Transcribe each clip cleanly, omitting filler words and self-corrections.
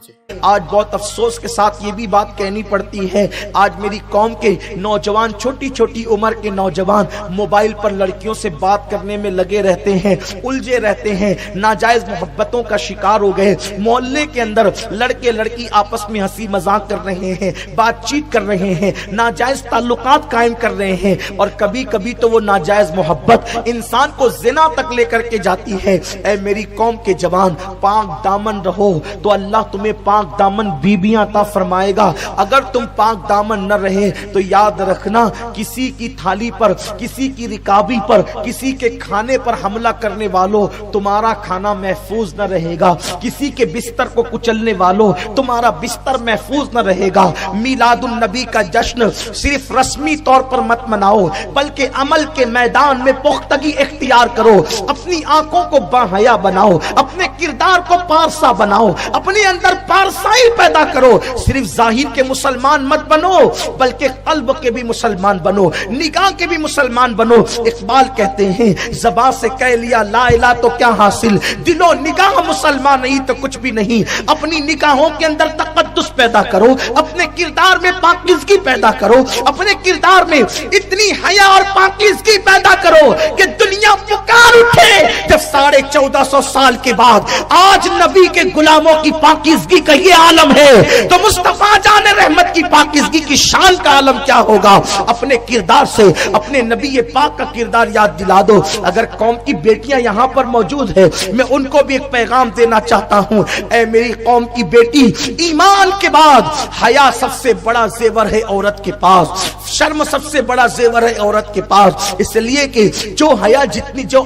آج بہت افسوس کے ساتھ یہ بھی بات کہنی پڑتی ہے، آج میری قوم کے نوجوان، چھوٹی چھوٹی عمر کے نوجوان موبائل پر لڑکیوں سے بات کرنے میں لگے رہتے ہیں، الجھے رہتے ہیں، ناجائز محبتوں کا شکار ہو گئے۔ محلے کے اندر لڑکے لڑکی آپس میں ہنسی مذاق کر رہے ہیں، بات چیت کر رہے ہیں، ناجائز تعلقات قائم کر رہے ہیں، اور کبھی کبھی تو وہ ناجائز محبت انسان کو زنا تک لے کر کے جاتی ہے۔ اے میری قوم کے جوان، پاک دامن رہو تو اللہ تمہیں پاک دامن بیبیاں عطا فرمائے گا۔ اگر تم پاک دامن نہ رہے تو یاد رکھنا، کسی کی تھالی پر، کسی کی رکابی پر، کسی کے کھانے پر حملہ کرنے والوں تمہارا کھانا محفوظ نہ رہے گا، کسی کے بستر کو کچلنے والوں تمہارا بستر محفوظ نہ رہے گا۔ میلاد النبی کا جشن صرف رسمی طور پر مت مناؤ، بلکہ عمل کے میدان میں پختگی اختیار کرو، اپنی آنکھوں کو باحیا بناؤ، اپنے کردار کو پارسا بناؤ، اپنے اندر پارسائی پیدا کرو۔ صرف ظاہر کے مسلمان مت بنو، بلکہ قلب کے بھی مسلمان بنو، نگاہ کے بھی مسلمان بنو۔ اقبال کہتے ہیں، زبان سے کہہ لیا لا الہ تو کیا حاصل، دل و نگاہ مسلمان نہیں تو کچھ بھی نہیں۔ اپنی نگاہوں کے اندر تقدس پیدا کرو، اپنے کردار میں پاکیزگی پیدا کرو، اپنے کردار میں اتنی حیا اور پاکیزگی پیدا کرو کہ دنیا پکار اٹھے جب 1450 سال کے بعد آج نبی کے غلاموں کی پاکیزگی کا یہ عالم ہے تو مصطفیٰ جان رحمت کی پاکیزگی کی شان کا عالم کیا ہوگا۔ اپنے کردار سے اپنے نبی پاک کا کردار یاد دلا دو۔ اگر قوم کی بیٹیاں یہاں پر موجود ہیں، میں ان کو بھی ایک پیغام دینا چاہتا ہوں۔ اے میری قوم کی بیٹی، ایمان کے بعد حیا سب سے بڑا زیور ہے عورت کے پاس، شرم سب سے بڑا زیور ہے عورت کے پاس، اس لیے کہ جو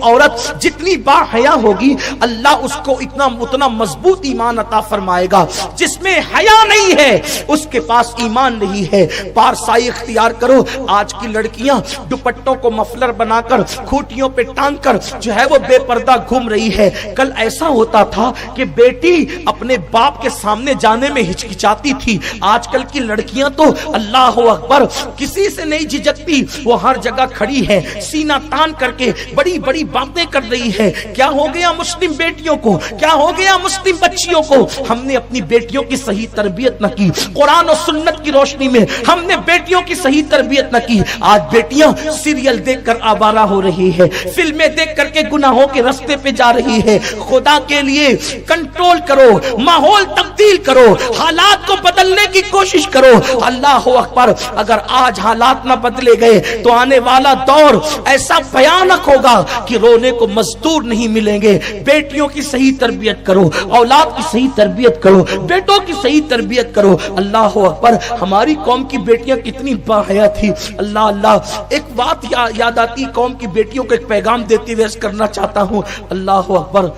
عورت جتنی با حیا ہوگی، اللہ اس کو اتنا مضبوط ایمان عطا فرمائے گا۔ جس میں حیا نہیں ہے اس کے پاس ایمان نہیں ہے۔ پارسائی اختیار کرو۔ آج کی لڑکیاں دوپٹوں کو مفلر بنا کر، کھوٹیوں پہ ٹانگ کر جو ہے وہ بے پردہ گھوم رہی ہے۔ کل ایسا ہوتا تھا کہ بیٹی اپنے باپ کے سامنے جانے میں ہچکچاتی تھی، آج کل کی لڑکیاں تو اللہ اکبر کسی سے نہیں جھجکتی، وہ ہر جگہ کھڑی ہے، سینہ تان کر کے بڑی بڑی باتیں کر رہی ہے۔ کیا ہو گیا مسلم بیٹیوں کو، کیا ہو گیا مسلم بچیوں کو؟ ہم نے اپنی بیٹیوں کی صحیح تربیت نہ کی، قرآن و سنت کی روشنی میں ہم نے بیٹیوں کی صحیح تربیت نہ کی۔ آج بیٹیاں سیریل دیکھ کر آوارہ ہو رہی ہے، فلمیں دیکھ کر کے گناہوں کے راستے پہ جا رہی ہے۔ خدا کے لیے کنٹرول کرو، ماحول تبدیل کرو، حالات کو بدلنے کی کوشش کرو۔ اللہ اکبر، اگر آج حالات نہ بدلے گئے تو آنے والا دور ایسا بھیانک ہوگا کہ رونے کو مزدور نہیں ملیں گے۔ بیٹیوں کی صحیح تربیت کرو، اولاد کی صحیح تربیت کرو، بیٹوں کی صحیح تربیت کرو۔ اللہ اکبر، ہماری قوم کی بیٹیاں کتنی باحیا تھی۔ اللہ اللہ، ایک بات یاد آتی، قوم کی بیٹیوں کو ایک پیغام دیتے ہوئے کرنا چاہتا ہوں۔ اللہ اکبر،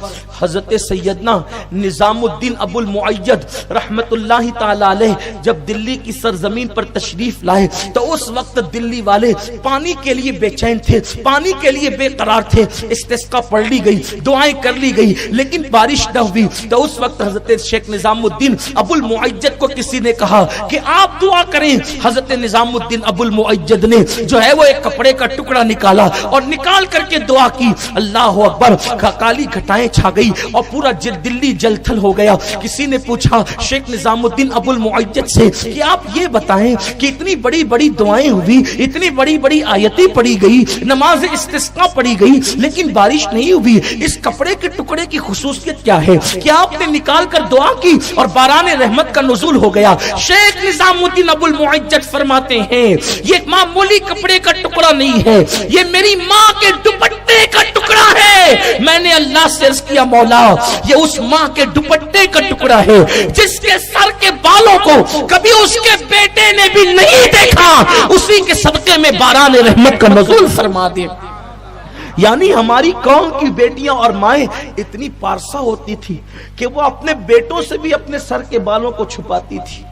حضرت سیدنا نظام الدین ابو المعید رحمت اللہ تعالی علیہ جب دلی کی سرزمین پر تشریف لائے تو اس وقت دلی والے پانی کے لیے بے چین تھے، پانی کے لیے بے قرار تھے۔ استسقا پڑھ لی گئی، دعائیں کر لی گئی، لیکن بارش نہ ہوئی۔ تو اس وقت حضرت شیخ نظام الدین ابو المعید کو کسی نے کہا کہ آپ دعا کریں۔ حضرت نظام الدین ابو المعید نے جو ہے وہ ایک کپڑے کا ٹکڑا نکالا اور نکال کر کے دعا کی۔ اللہ اکبر، کالی گھٹائیں چھا گئی اور پورا دلی جل تھل ہو گیا۔ کسی نے پوچھا شیخ نظام الدین ابو المعید سے کہ آپ یہ بتائیں کہ اتنی بڑی بڑی دعائیں ہوئی، اتنی بڑی بڑی آیتیں پڑھی گئی، نماز استسقا پڑھی گئی، لیکن بارش نہیں ہوئی، اس کپڑے کے ٹکڑے کی خصوصیت کیا ہے؟ کیا آپ نے نکال کر دعا کی اور باران رحمت کا نزول ہو گیا؟ شیخ نظام الدین ابو المعید فرماتے ہیں یہ معمولی کپڑے کا ٹکڑا نہیں ہے، یہ میری ماں کے دوپٹے کا ٹکڑا ہے۔ میں نے اللہ سے عرض کیا مولا، یہ اس ماں کے دوپٹے کا ٹکڑا ہے جس کے سر کے بالوں کو کبھی اس کے بیٹے نے بھی نہیں دیکھا، اسی کے صدقے میں باران رحمت کا نزول فرما دے۔ یعنی ہماری قوم کی بیٹیاں اور مائیں اتنی پارسا ہوتی تھی کہ وہ اپنے بیٹوں سے بھی اپنے سر کے بالوں کو چھپاتی تھی۔